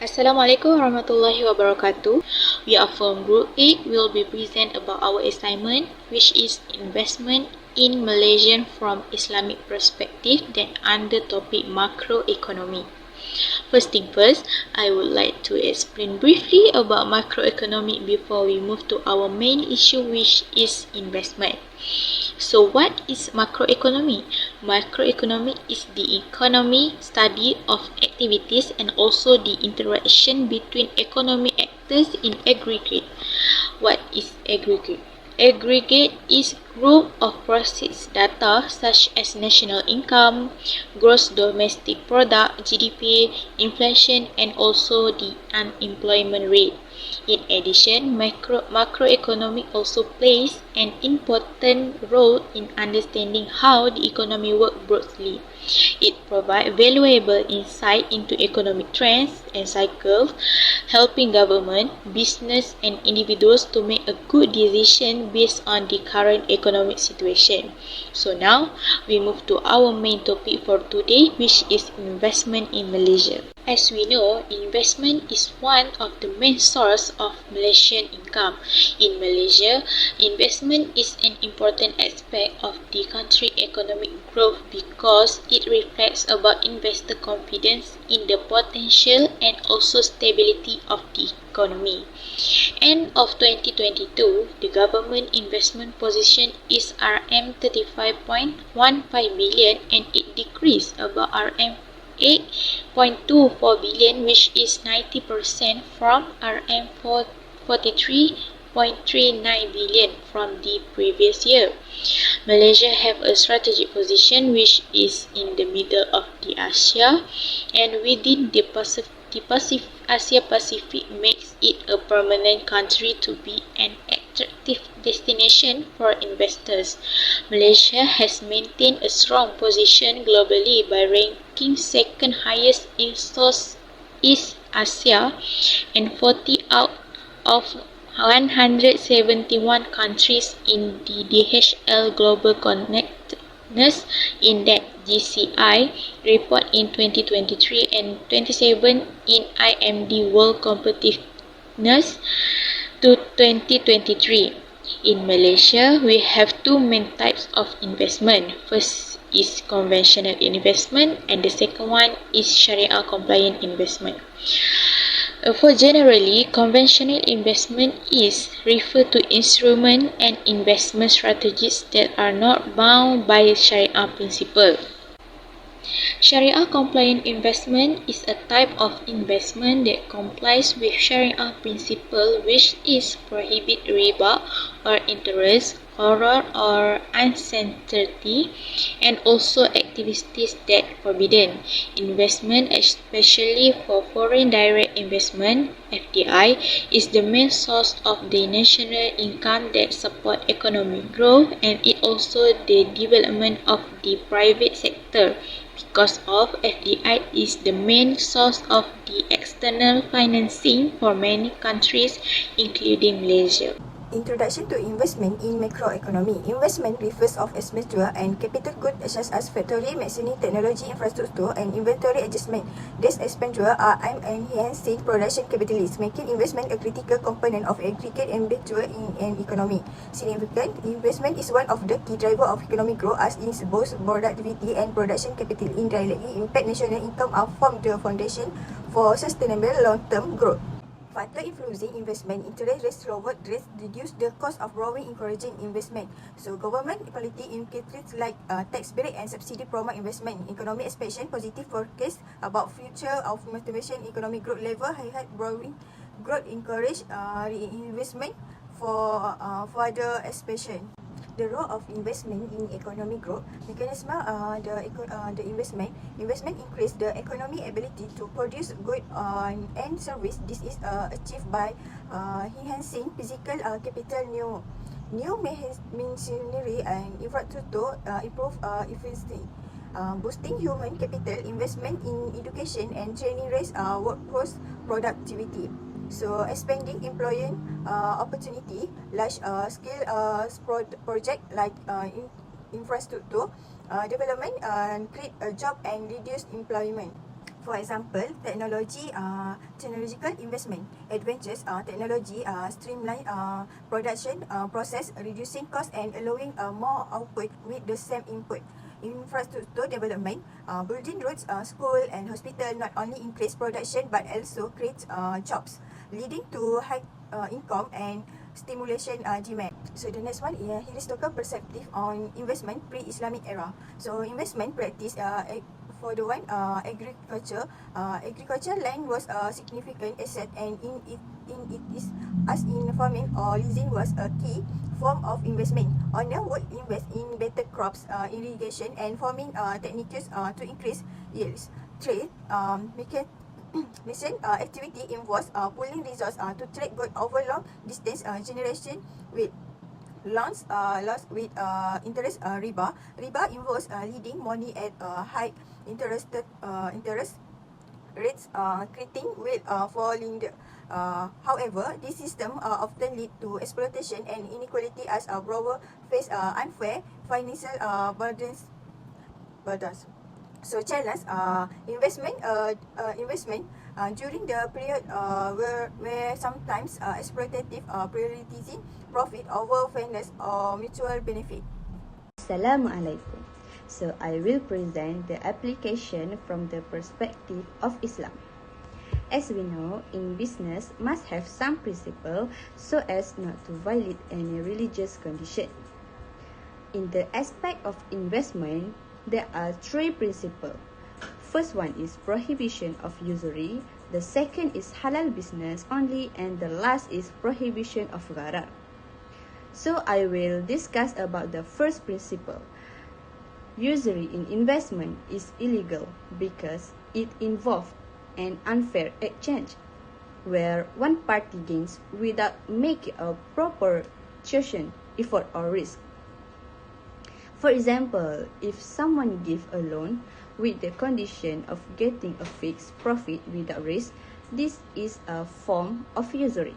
Assalamualaikum warahmatullahi wabarakatuh. We are from Group 8. We will be present about our assignment, which is investment in Malaysia from Islamic perspective, then under topic macroeconomy. First thing first, I would like to explain briefly about macroeconomic before we move to our main issue, which is investment. So what is macroeconomy? Macroeconomy is the economy study of activities and also the interaction between economic actors in aggregate. What is aggregate? Aggregate is group of process data such as national income, gross domestic product, GDP, inflation, and also the unemployment rate. In addition, macroeconomic also plays an important role in understanding how the economy works broadly. It provides valuable insight into economic trends and cycles, helping government, business, and individuals to make a good decision based on the current economic situation. So now, we move to our main topic for today, which is investment in Malaysia. As we know, investment is one of the main sources of Malaysian income. In Malaysia, investment is an important aspect of the country's economic growth because it reflects about investor confidence in the potential and also stability of the economy. End of 2022, the government investment position is RM35.15 billion and it decreased about RM8.24 billion, which is 90% from RM43.39 billion from the previous year. Malaysia have a strategic position which is in the middle of the Asia and within the Asia Pacific makes it a permanent country to be an attractive destination for investors. Malaysia has maintained a strong position globally by ranking second highest in Southeast Asia and 40 out of 171 countries in the DHL Global Connectedness Index (GCI) report in 2023 and 27 in IMD World Competitiveness to 2023. In Malaysia, we have two main types of investment. First is conventional investment and the second one is Sharia compliant investment. For generally, conventional investment is referred to instruments and investment strategies that are not bound by Sharia principle. Sharia compliant investment is a type of investment that complies with Sharia principle, which is prohibit riba or interest, horror or uncertainty, and also activities that forbidden. Investment, especially for foreign direct investment (FDI), is the main source of the national income that support economic growth, and it also the development of the private sector. Because of FDI is the main source of the external financing for many countries, including Malaysia. Introduction to investment in macroeconomy. Investment refers of expenditure and capital goods such as factory, machinery, technology, infrastructure, and inventory adjustment. These expenditures are aimed at enhancing production capabilities, making investment a critical component of aggregate expenditure in an economy. Significant investment is one of the key drivers of economic growth as in both productivity and production capital indirectly impact national income and form the foundation for sustainable long-term growth. Factor influencing investment, interest rates, lowered rates reduce the cost of borrowing, encouraging investment. So government policy indicators like tax break and subsidy promote investment. Economic expansion, positive forecast about future of motivation, economic growth level, high borrowing growth encourage reinvestment for further expansion. The role of investment in economic growth mechanism, the investment increase the economy ability to produce goods and service. This is achieved by enhancing physical capital, new machinery and infrastructure, improve efficiency. Boosting human capital, investment in education and training raise workforce productivity. So expanding employment opportunity, large scale project like infrastructure development and create a job and reduce employment. For example, technological investment, advances technology, streamline production process, reducing cost and allowing more output with the same input. Infrastructure development, building roads, school and hospital not only increase production but also creates jobs, leading to high income and stimulation demand. So the next one is historical perspective on investment pre-Islamic era. So investment practice for the one agriculture land was a significant asset, and it is as in farming or leasing was a key form of investment. Owner would invest in better crops, irrigation and farming techniques to increase yields. Trade mission activity involves pooling resources to trade goods over long distance generation with loans with interest riba. Riba involves lending money at high interest rates, creating with falling. However, this system often lead to exploitation and inequality as borrowers face unfair financial burdens. So challenge investment during the period where sometimes exploitative prioritizing profit over fairness or mutual benefit. Assalamualaikum. So I will present the application from the perspective of Islam. As we know, in business must have some principle so as not to violate any religious condition. In the aspect of investment, there are three principles. First one is prohibition of usury, the second is halal business only, and the last is prohibition of gharar. So I will discuss about the first principle. Usury in investment is illegal because it involves an unfair exchange, where one party gains without making a proper chosen effort or risk. For example, if someone gives a loan with the condition of getting a fixed profit without risk, this is a form of usury.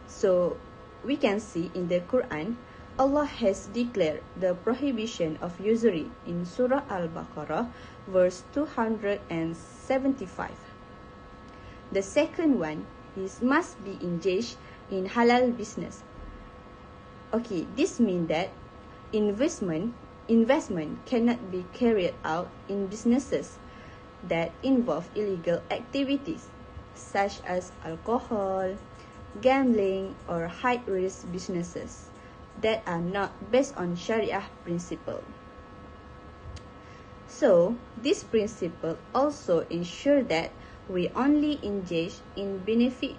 So, we can see in the Quran, Allah has declared the prohibition of usury in Surah Al-Baqarah, verse 275. The second one is must be engaged in halal business. Okay, this means that investment cannot be carried out in businesses that involve illegal activities such as alcohol, gambling, or high-risk businesses that are not based on Sharia principle. So, this principle also ensure that we only engage in benefit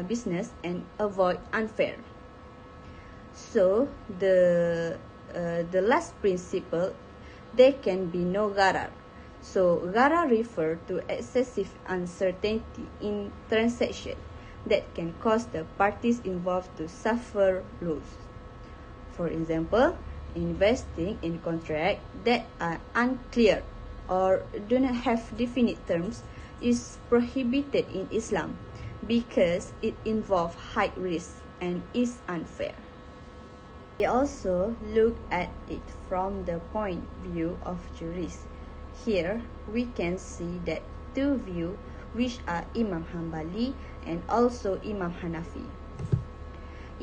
business and avoid unfair. So, the last principle, there can be no gharar. So gharar refer to excessive uncertainty in transaction that can cause the parties involved to suffer loss. For example, investing in contracts that are unclear or do not have definite terms is prohibited in Islam because it involves high risk and is unfair. We also look at it from the point of view of jurists. Here, we can see that two views, which are Imam Hanbali and also Imam Hanafi.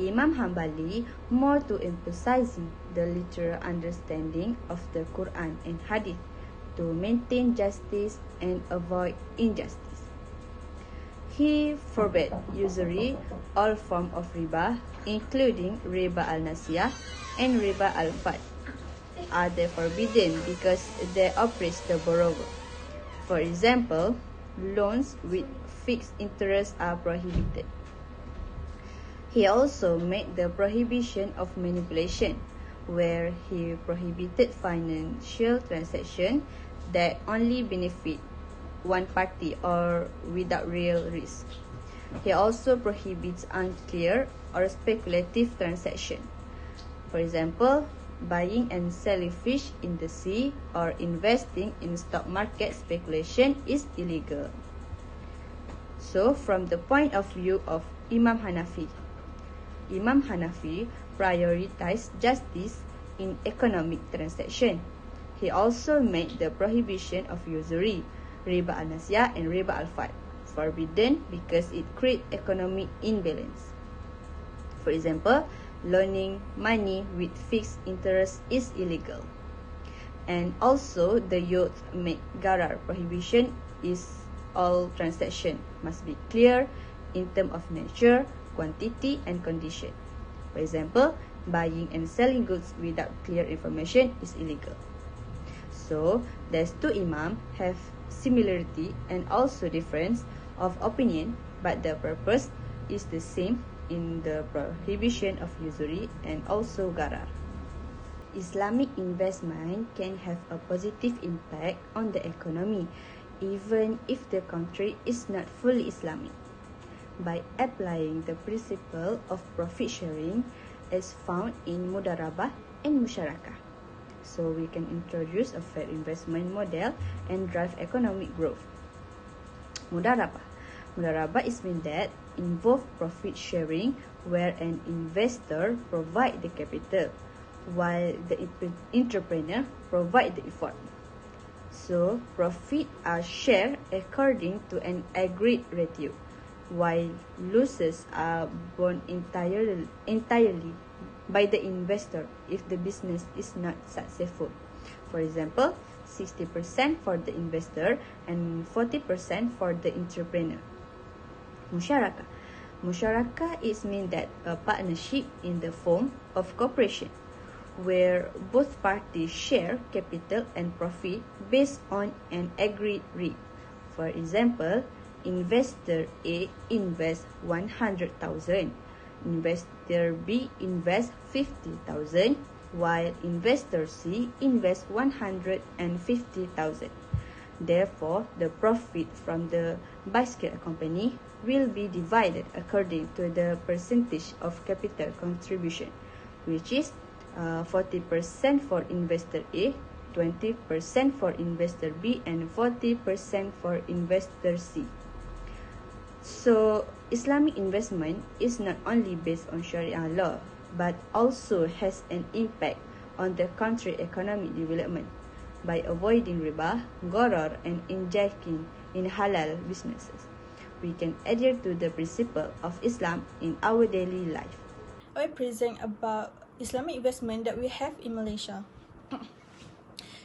Imam Hanbali more to emphasizing the literal understanding of the Quran and Hadith to maintain justice and avoid injustice. He forbade usury, all form of riba, including riba al-nasiyah and riba al-fad, are they forbidden because they oppress the borrower. For example, loans with fixed interest are prohibited. He also made the prohibition of manipulation, where he prohibited financial transactions that only benefit one party or without real risk. He also prohibits unclear or speculative transactions. For example, buying and selling fish in the sea or investing in stock market speculation is illegal. So, from the point of view of Imam Hanafi prioritized justice in economic transaction. He also made the prohibition of usury, riba al-nasiyah and riba al-fad. Forbidden because it creates economic imbalance. For example, loaning money with fixed interest is illegal. And also, the youth make garar prohibition is all transaction must be clear in terms of nature, quantity, and condition. For example, buying and selling goods without clear information is illegal. So, these two imam have similarity and also difference of opinion, but the purpose is the same in the prohibition of usury and also garar. Islamic investment can have a positive impact on the economy, even if the country is not fully Islamic. By applying the principle of profit sharing as found in mudarabah and musyarakah. So we can introduce a fair investment model and drive economic growth. Mudarabah. Mudarabah is mean that involve profit sharing where an investor provide the capital while the entrepreneur provide the effort. So profit are shared according to an agreed ratio, while losses are borne entirely by the investor if the business is not successful. For example, 60% for the investor and 40% for the entrepreneur. Musyarakah. Musyarakah is mean that a partnership in the form of cooperation, where both parties share capital and profit based on an agreed rate. For example, investor A invests 100,000, investor B invests 50,000, while investor C invests 150,000. Therefore, the profit from the bicycle company will be divided according to the percentage of capital contribution, which is 40% for investor A, 20% for investor B, and 40% for investor C. So, Islamic investment is not only based on Sharia law, but also has an impact on the country economic development by avoiding riba, gharar, and injecting in halal businesses. We can adhere to the principle of Islam in our daily life. I will present about Islamic investment that we have in Malaysia.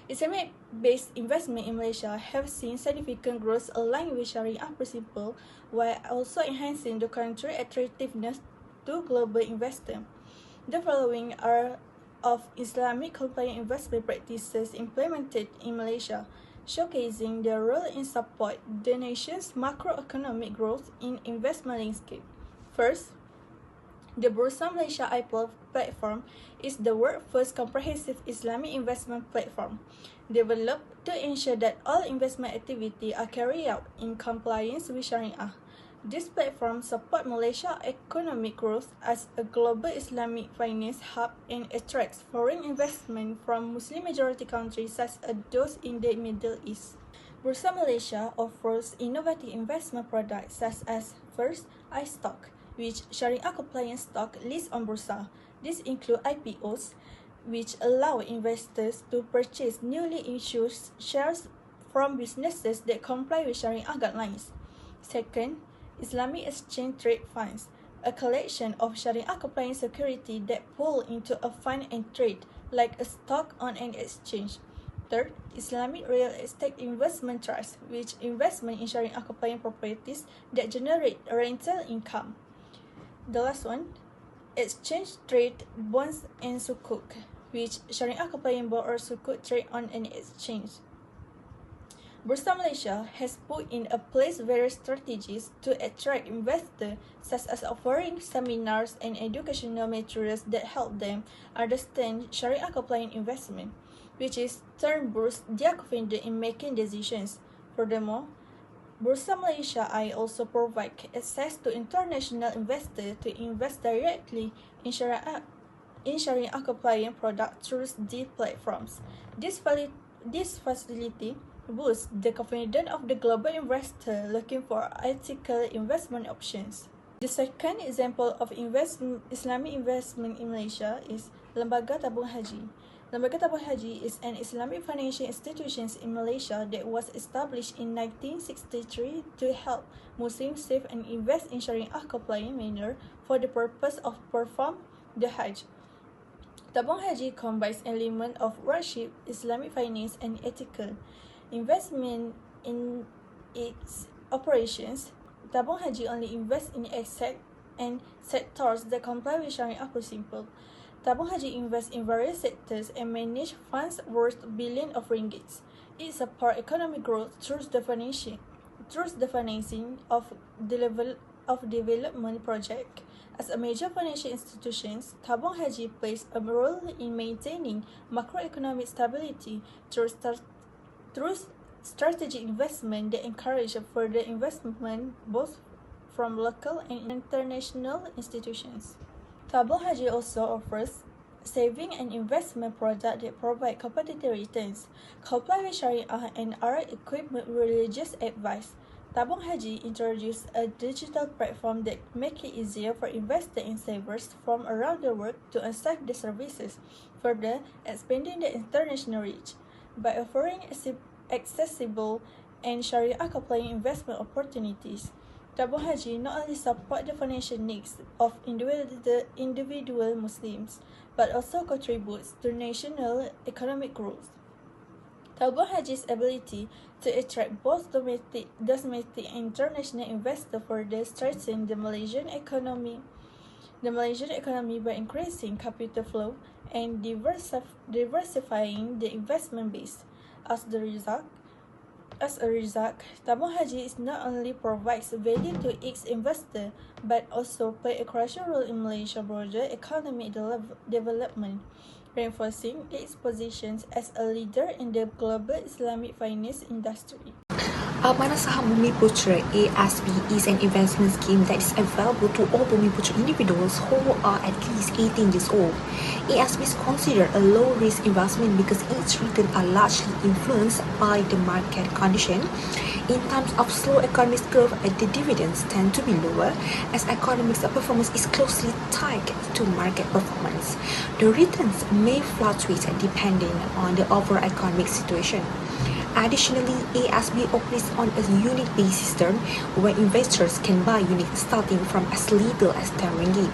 Islamic-based investment in Malaysia have seen significant growth aligned with Sharia principle, while also enhancing the country's attractiveness to global investors. The following are of Islamic compliant investment practices implemented in Malaysia, showcasing their role in support the nation's macroeconomic growth in investment landscape. First, the Bursa Malaysia IPO platform is the world's first comprehensive Islamic investment platform, developed to ensure that all investment activities are carried out in compliance with Sharia. This platform supports Malaysia's economic growth as a global Islamic finance hub and attracts foreign investment from Muslim-majority countries such as those in the Middle East. Bursa Malaysia offers innovative investment products such as first, iStock, which Sharia-compliant stock lists on Bursa. These include IPOs, which allow investors to purchase newly issued shares from businesses that comply with Sharia guidelines. Second, Islamic Exchange Trade Funds, a collection of Sharia-compliant securities that pool into a fund and trade, like a stock on an exchange. Third, Islamic Real Estate Investment Trust, which investment in Sharia-compliant properties that generate rental income. The last one, Exchange Trade Bonds and Sukuk, which Sharia-compliant bond or Sukuk trade on an exchange. Bursa Malaysia has put in place various strategies to attract investors, such as offering seminars and educational materials that help them understand Sharia-compliant investment, which is turn boost their confidence in making decisions. Furthermore, Bursa Malaysia I also provide access to international investors to invest directly in Sharia-compliant products through these platforms. This facility boosts the confidence of the global investor looking for ethical investment options. The second example of Islamic investment in Malaysia is Lembaga Tabung Haji. Lembaga Tabung Haji is an Islamic financial institution in Malaysia that was established in 1963 to help Muslims save and invest in Sharia-compliant manner for the purpose of perform the Hajj. Tabung Haji combines elements of worship, Islamic finance, and ethical investment in its operations. Tabung Haji only invests in assets and sectors that comply with Sharia principles. Tabung Haji invests in various sectors and manage funds worth billions of ringgits. It supports economic growth through the financing of development projects. As a major financial institution, Tabung Haji plays a role in maintaining macroeconomic stability through strategic investment that encourage further investment both from local and international institutions. Tabung Haji also offers saving and investment products that provide competitive returns, comply with Sharia, and are equipped with religious advice. Tabung Haji introduced a digital platform that makes it easier for investors and savers from around the world to access the services, further expanding the international reach. By offering accessible and Sharia-compliant investment opportunities, Tabung Haji not only support the financial needs of individual Muslims, but also contributes to national economic growth. Tabung Haji's ability to attract both domestic and international investors further strengthens the Malaysian economy by increasing capital flow and diversifying the investment base. As a result, Tabung Haji is not only provides value to its investor, but also play a crucial role in Malaysia's broader economic development, reinforcing its positions as a leader in the global Islamic finance industry. Amanah Saham Bumi Putra ASB is an investment scheme that is available to all Bumi Putra individuals who are at least 18 years old. ASB is considered a low-risk investment because its returns are largely influenced by the market condition. In times of slow economic growth, the dividends tend to be lower as economic performance is closely tied to market performance. The returns may fluctuate depending on the overall economic situation. Additionally, ASB operates on a unit-based system where investors can buy units starting from as little as 10 ringgit.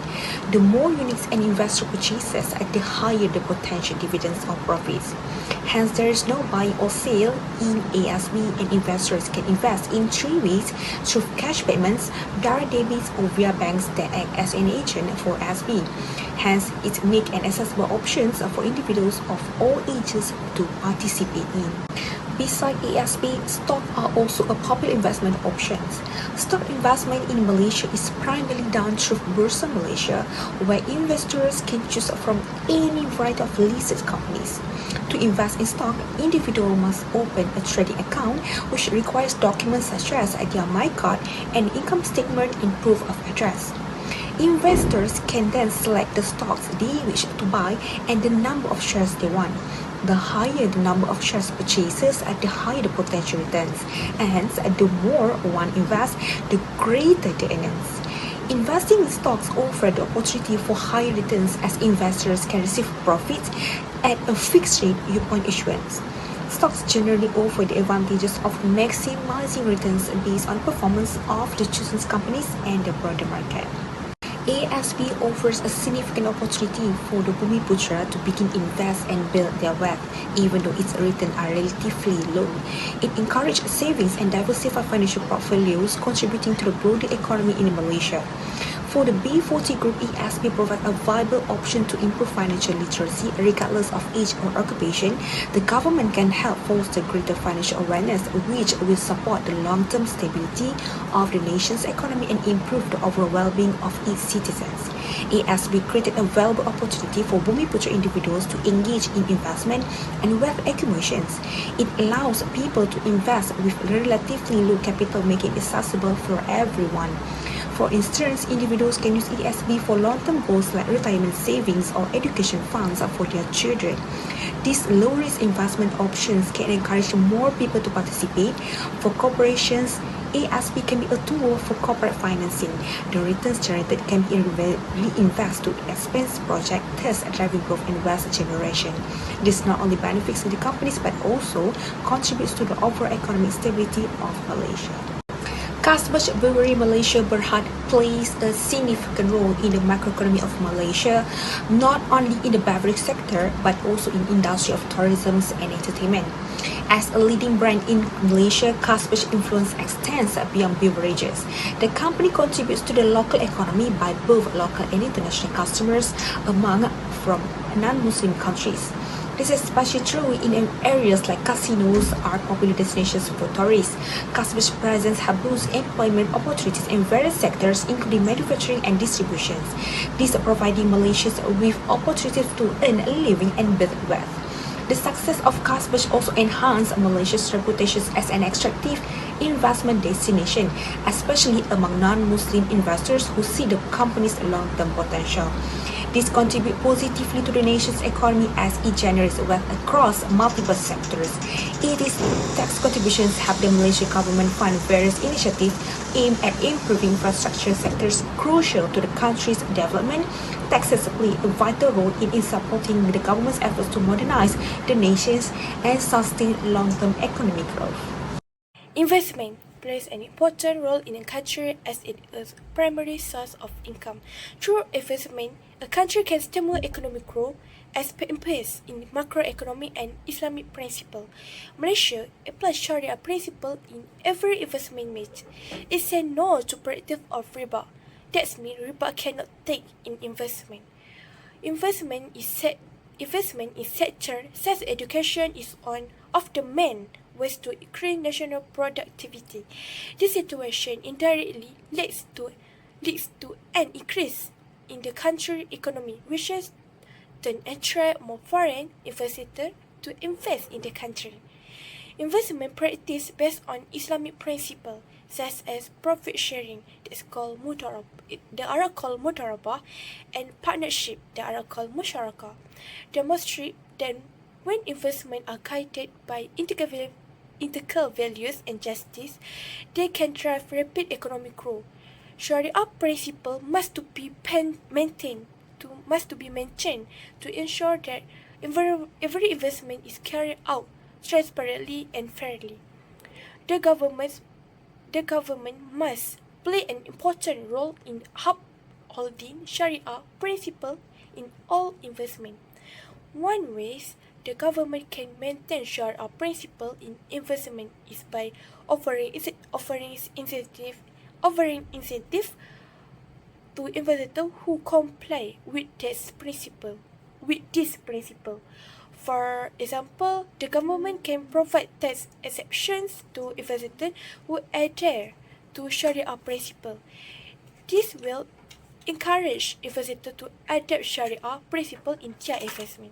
The more units an investor purchases, the higher the potential dividends or profits. Hence, there is no buy or sale in ASB, and investors can invest in 3 ways: through cash payments, direct debits, or via banks that act as an agent for ASB. Hence, it makes an accessible options for individuals of all ages to participate in. Besides ASB, stocks are also a popular investment option. Stock investment in Malaysia is primarily done through Bursa Malaysia, where investors can choose from any variety of listed companies. To invest in stock, individuals must open a trading account, which requires documents such as their My Card and income statement and proof of address. Investors can then select the stocks they wish to buy and the number of shares they want. The higher the number of shares purchases, the higher the potential returns. And hence, the more one invests, the greater the earnings. Investing in stocks offers the opportunity for higher returns as investors can receive profits at a fixed rate upon issuance. Stocks generally offer the advantages of maximizing returns based on performance of the chosen companies and the broader market. ASB offers a significant opportunity for the Bumi Putra to begin invest and build their wealth, even though its returns are relatively low. It encourages savings and diversified financial portfolios, contributing to the broader economy in Malaysia. For the B40 Group, ASB provides a viable option to improve financial literacy regardless of age or occupation. The government can help foster greater financial awareness, which will support the long-term stability of the nation's economy and improve the overall well-being of its citizens. ASB created a valuable opportunity for Bumi Putra individuals to engage in investment and wealth accumulations. It allows people to invest with relatively low capital, making it accessible for everyone. For instance, individuals can use ESB for long-term goals like retirement savings or education funds for their children. These low-risk investment options can encourage more people to participate. For corporations, ASB can be a tool for corporate financing. The returns generated can be reinvested to expense projects, thus driving growth and wealth generation. This not only benefits the companies but also contributes to the overall economic stability of Malaysia. Kasbah Brewery Malaysia Berhad plays a significant role in the macroeconomy of Malaysia, not only in the beverage sector but also in industry of tourism and entertainment. As a leading brand in Malaysia, Kasbah's influence extends beyond beverages. The company contributes to the local economy by both local and international customers among from non-Muslim countries. This is especially true in areas like casinos are popular destinations for tourists. Kasbah's presence has boosted employment opportunities in various sectors, including manufacturing and distributions. These are providing Malaysians with opportunities to earn a living and build wealth. The success of Kasbah also enhanced Malaysia's reputation as an attractive investment destination, especially among non-Muslim investors who see the company's long-term potential. This contributes positively to the nation's economy as it generates wealth across multiple sectors. Its tax contributions help the Malaysian government fund various initiatives aimed at improving infrastructure sectors crucial to the country's development. Taxes play a vital role in supporting the government's efforts to modernize the nations and sustain long-term economic growth. Investment plays an important role in a country as it is a primary source of income. Through investment, a country can stimulate economic growth as emphasized in macroeconomic and Islamic principle. Malaysia applies Sharia principle in every investment made. It says no to practice of riba. That means riba cannot take in investment. Investment in sector such as education is one of the main ways to increase national productivity. This situation indirectly leads to an increase in the country's economy, which has then attract more foreign investors to invest in the country. Investment practice based on Islamic principles such as profit sharing, that's called they are called mudarabah, and partnership, they are called musyarakah, demonstrate that when investment are guided by integral values and justice, they can drive rapid economic growth. Sharia principle must be maintained to ensure that every investment is carried out transparently and fairly. The government must play an important role in upholding Sharia principle in all investment. One way the government can maintain Sharia principle in investment is by offering incentive to investors who comply with this principle. For example, the government can provide tax exceptions to investors who adhere to Sharia principle. This will encourage investors to adopt Sharia principle in their investment.